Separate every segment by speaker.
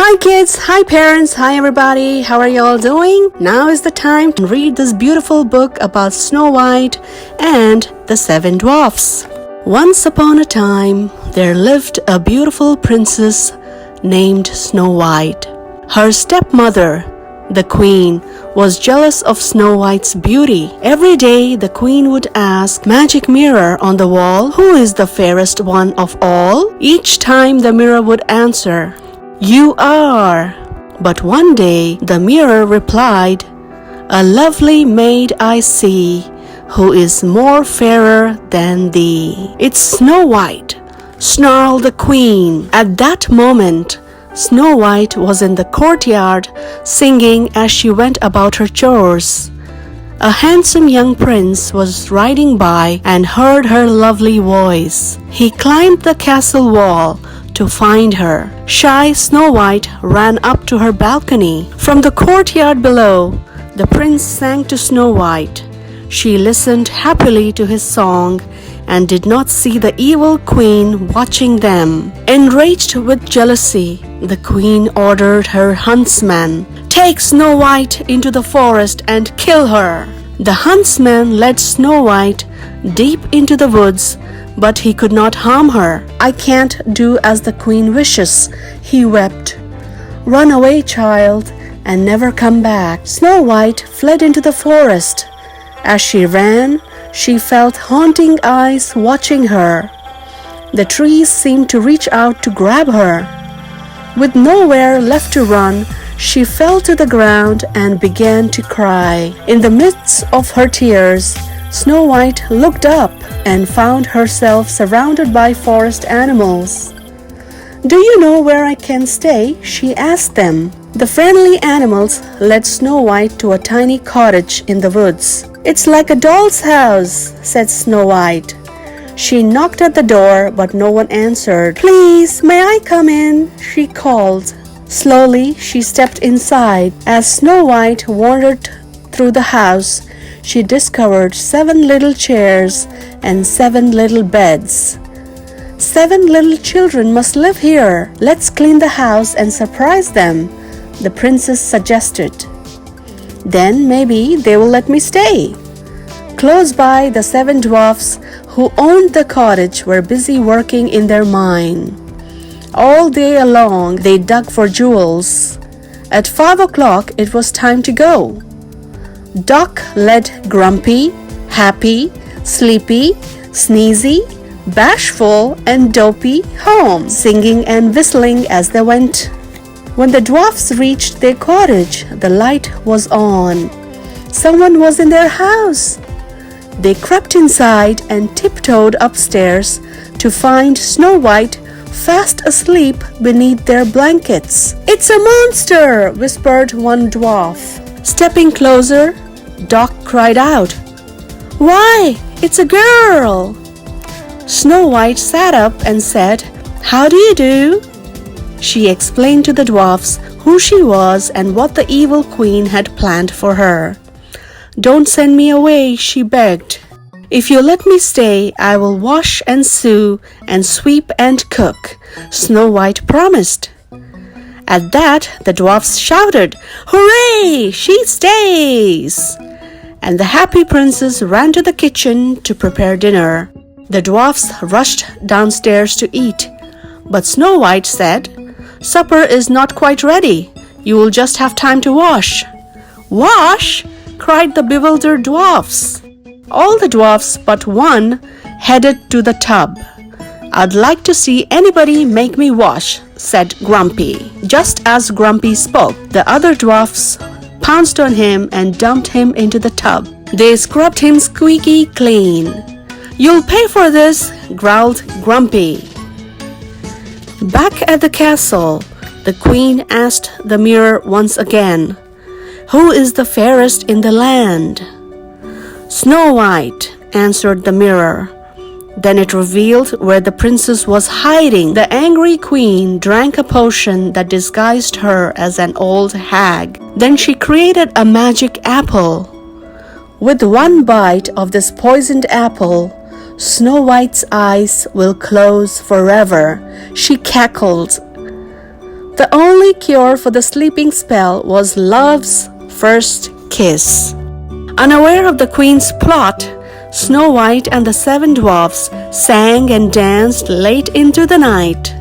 Speaker 1: Hi kids, hi parents, hi everybody, how are you all doing? Now is the time to read this beautiful book about Snow White and the Seven Dwarfs. Once upon a time, there lived a beautiful princess named Snow White. Her stepmother, the queen, was jealous of Snow White's beauty. Every day, the queen would ask magic mirror on the wall, "Who is the fairest one of all?" Each time the mirror would answer, "You are." But one day the mirror replied, "A lovely maid I see, who is more fairer than thee." "It's Snow White," snarled the queen. At that moment, Snow White was in the courtyard singing as she went about her chores. A handsome young prince was riding by and heard her lovely voice. He climbed the castle wall to find her. Shy Snow White ran up to her balcony. From the courtyard below, the prince sang to Snow White. She listened happily to his song and did not see the evil queen watching them. Enraged with jealousy, the queen ordered her huntsman, "Take Snow White into the forest and kill her." The huntsman led Snow White deep into the woods, but he could not harm her. "I can't do as the queen wishes," he wept. "Run away, child, and never come back." Snow White fled into the forest. As she ran, she felt haunting eyes watching her. The trees seemed to reach out to grab her. With nowhere left to run, she fell to the ground and began to cry. In the midst of her tears, Snow White looked up and found herself surrounded by forest animals. "Do you know where I can stay?" she asked them. The friendly animals led Snow White to a tiny cottage in the woods. "It's like a doll's house," said Snow White. She knocked at the door, but no one answered. "Please, may I come in?" she called. Slowly, she stepped inside. As Snow White wandered through the house, she discovered 7 little chairs and 7 little beds. "7 little children must live here. Let's clean the house and surprise them," the princess suggested. "Then maybe they will let me stay." Close by, the 7 dwarfs who owned the cottage were busy working in their mine. All day long, they dug for jewels. At 5 o'clock, it was time to go. Duck led Grumpy, Happy, Sleepy, Sneezy, Bashful, and Dopey home, singing and whistling as they went. When the dwarfs reached their cottage, the light was on. Someone was in their house. They crept inside and tiptoed upstairs to find Snow White fast asleep beneath their blankets. "It's a monster!" whispered one dwarf. Stepping closer, Doc cried out, "Why, it's a girl!" Snow White sat up and said, "How do you do?" She explained to the dwarfs who she was and what the evil queen had planned for her. "Don't send me away," she begged. "If you let me stay, I will wash and sew and sweep and cook," Snow White promised. At that, the dwarfs shouted, "Hooray! She stays!" And the happy princess ran to the kitchen to prepare dinner. The dwarfs rushed downstairs to eat, but Snow White said, "Supper is not quite ready. You will just have time to wash." "Wash?" cried the bewildered dwarfs. All the dwarfs but one headed to the tub. "I'd like to see anybody make me wash," said Grumpy. Just as Grumpy spoke, the other dwarfs pounced on him and dumped him into the tub. They scrubbed him squeaky clean. "You'll pay for this," growled Grumpy. Back at the castle, the queen asked the mirror once again, "Who is the fairest in the land?" "Snow White," answered the mirror. Then it revealed where the princess was hiding. The angry queen drank a potion that disguised her as an old hag. Then she created a magic apple. With one bite of this poisoned apple, Snow White's eyes will close forever, she cackled. The only cure for the sleeping spell was love's first kiss. Unaware of the queen's plot, Snow White and the 7 dwarfs sang and danced late into the night.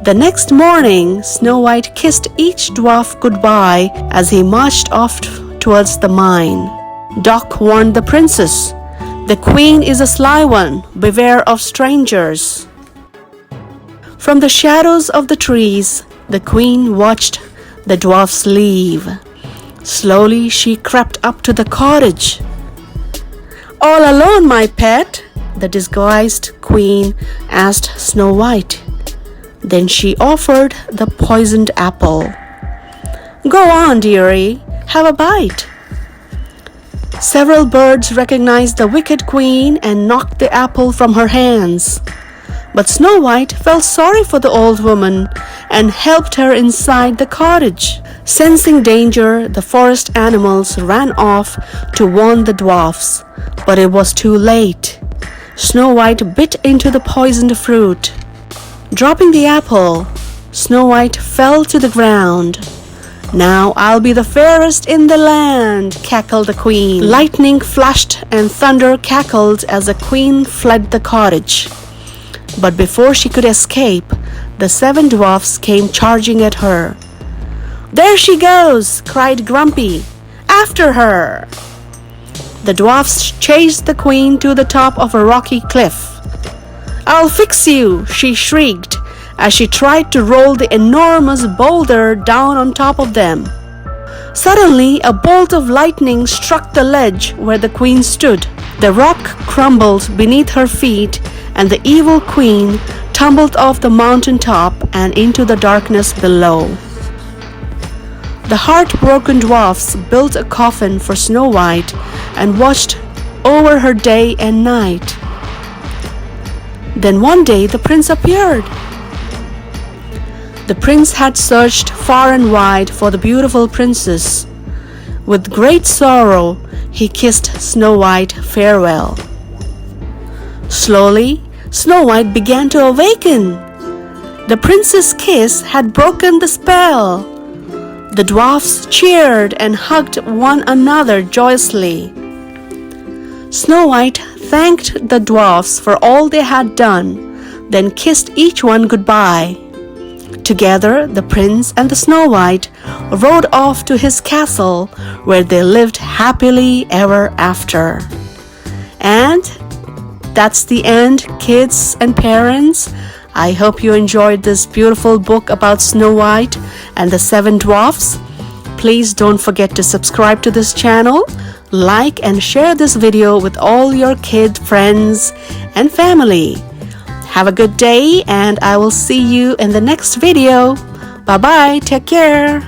Speaker 1: The next morning, Snow White kissed each dwarf goodbye as he marched off towards the mine. Doc warned the princess, "The queen is a sly one, beware of strangers." From the shadows of the trees, the queen watched the dwarfs leave. Slowly she crept up to the cottage. "All alone, my pet?" the disguised queen asked Snow White. Then she offered the poisoned apple. "Go on, dearie, have a bite." Several birds recognized the wicked queen and knocked the apple from her hands. But Snow White felt sorry for the old woman and helped her inside the cottage. Sensing danger, the forest animals ran off to warn the dwarfs, but it was too late. Snow White bit into the poisoned fruit. Dropping the apple, Snow White fell to the ground. "Now I'll be the fairest in the land," cackled the queen. Lightning flashed and thunder cackled as the queen fled the cottage. But before she could escape, the 7 dwarfs came charging at her. "There she goes!" cried Grumpy. "After her!" The dwarfs chased the queen to the top of a rocky cliff. "I'll fix you!" she shrieked as she tried to roll the enormous boulder down on top of them. Suddenly, a bolt of lightning struck the ledge where the queen stood. The rock crumbled beneath her feet, and the evil queen tumbled off the mountain top and into the darkness below. The heartbroken dwarfs built a coffin for Snow White and watched over her day and night. Then one day the prince appeared. The prince had searched far and wide for the beautiful princess. With great sorrow, he kissed Snow White farewell. Slowly, Snow White began to awaken. The prince's kiss had broken the spell. The dwarfs cheered and hugged one another joyously. Snow White thanked the dwarfs for all they had done, then kissed each one goodbye. Together, the prince and the Snow White rode off to his castle, where they lived happily ever after. And that's the end, kids and parents. I hope you enjoyed this beautiful book about Snow White and the 7 dwarfs. Please don't forget to subscribe to this channel, like and share this video with all your kid friends and family. Have a good day, and I will see you in the next video. Bye bye. Take care.